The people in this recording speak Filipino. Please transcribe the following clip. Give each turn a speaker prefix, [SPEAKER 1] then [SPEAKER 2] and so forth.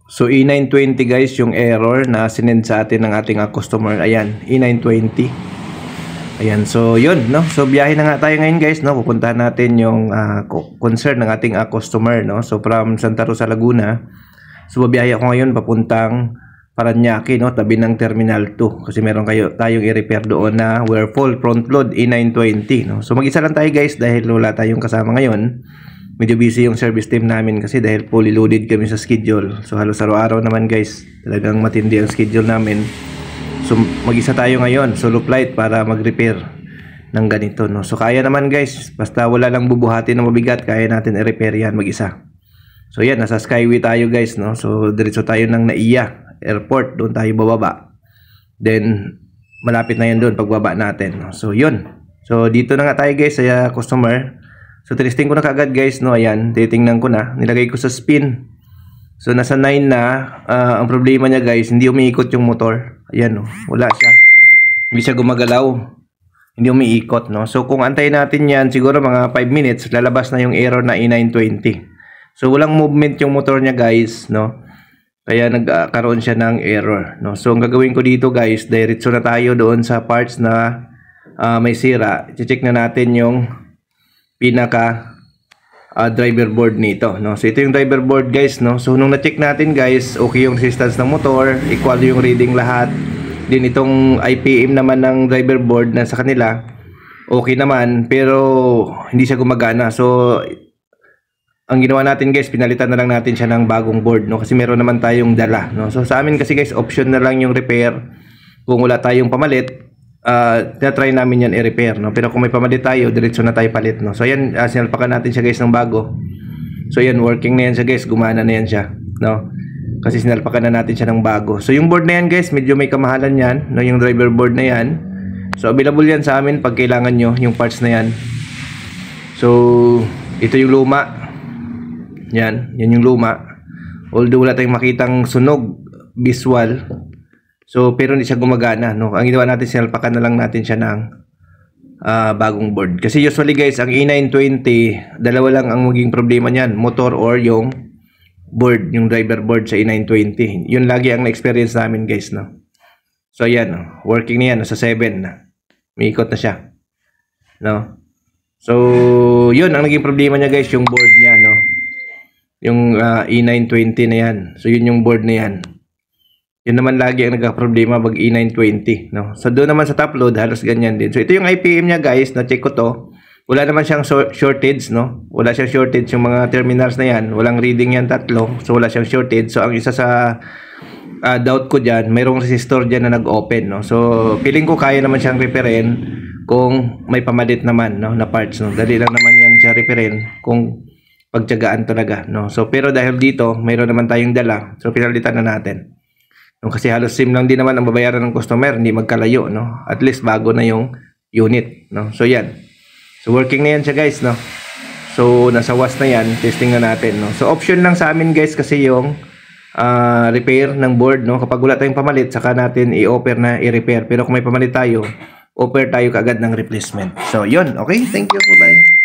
[SPEAKER 1] So E920 guys, yung error na sinend sa atin ng ating customer. Ayan, E920. Ayan, so yun, no? So biyahe na nga tayo ngayon guys, no? Pupuntahan natin yung concern ng ating customer, no? So from Santa Rosa, Laguna. So babiyahe ako ngayon papuntang Paranaque, no? Tabi ng Terminal 2. Kasi meron tayong i-repair doon na we're full front load E920, no? So mag-isa lang tayo guys dahil wala tayong kasama ngayon. Medyo busy yung service team namin kasi dahil fully loaded kami sa schedule. So halos araw-araw naman guys, talagang matindi ang schedule namin. So mag-isa tayo ngayon, solo flight para mag-repair ng ganito, no. So kaya naman guys, basta wala lang bubuhati na mabigat, kaya natin i-repair yan mag-isa. So yan, nasa Skyway tayo guys, no. So diretso tayo ng NAIA Airport, doon tayo bababa. Then malapit na yan doon pagbaba natin, no? So yun. So dito na nga tayo guys sa customer. So testing ko na kaagad guys, no. Ayan, titingnan ko na, nilagay ko sa spin. So nasa 9 na. Ang problema niya guys, hindi umiikot yung motor. Ayan, no, wala siya, hindi siya gumagalaw, hindi umiikot, no. So kung antayin natin yan, siguro mga 5 minutes, lalabas na yung error na E920. So walang movement yung motor niya guys, no. Kaya nagkaroon siya ng error, no. So ang gagawin ko dito guys, diretso na tayo doon sa parts na may sira. I-check na natin yung pinaka driver board nito, no. So ito yung driver board guys, no. So nung na-check natin guys, okay yung resistance ng motor, equal yung reading lahat. Din itong IPM naman ng driver board na sa kanila, okay naman, pero hindi siya gumagana. So ang ginawa natin guys, pinalitan na lang natin siya ng bagong board, no, kasi meron naman tayong dala, no. So sa amin kasi guys, option na lang yung repair. Kung wala tayong pamalit, try namin yan i-repair, no. Pero kung may pamalit tayo, diretso na tayo palit, no. So ayan, sinalpakan natin siya guys ng bago. So ayan, working na yan siya guys, gumana na yan siya, no, kasi sinalpakan na natin siya ng bago. So yung board na yan guys, medyo may kamahalan yan, no, yung driver board na yan. So available yan sa amin pag kailangan nyo yung parts na yan. So ito yung luma. Yan yung luma. Although wala tayong makitang sunog visual, so pero hindi siya gumagana, no. Ang ginawa natin, sinalpakan na lang natin siya ng bagong board. Kasi usually guys, ang E920, dalawa lang ang maging problema niyan, motor or yung board, yung driver board sa E920. Yun lagi ang na-experience namin guys, no. So ayan, no, working na yan, nasa 7 na. May ikot na siya, no. So yun ang naging problema niya guys, yung board niya, no. Yung E920 na yan. So yun yung board na yan. Yun naman lagi ang nagka-problema pag E920, no. So doon naman sa top load, halos ganyan din. So ito yung IPM niya guys, na-check ko to. Wala naman siyang shortage, no. Wala siyang shortage yung mga terminals na yan. Walang reading yan, tatlo. So wala siyang shortage. So ang isa sa doubt ko dyan, mayroong resistor dyan na nag-open, no. So feeling ko kaya naman siyang repairin kung may pamalit naman, no, na parts, no. Dali lang naman yan siya repairin kung pagtiyagaan talaga, no. So pero dahil dito mayroon naman tayong dala, so pinalitan na natin, no, kasi halos same lang din naman ang babayaran ng customer, hindi magkalayo, no. At least bago na yung unit, no. So yan, so working na yan siya guys, no. So nasa was na yan, testing na natin, no. So option lang sa amin guys kasi yung repair ng board, no. Kapag wala tayong pamalit, saka natin i-offer na i-repair. Pero kung may pamalit tayo, offer tayo kaagad ng replacement. So yun, okay, thank you, bye.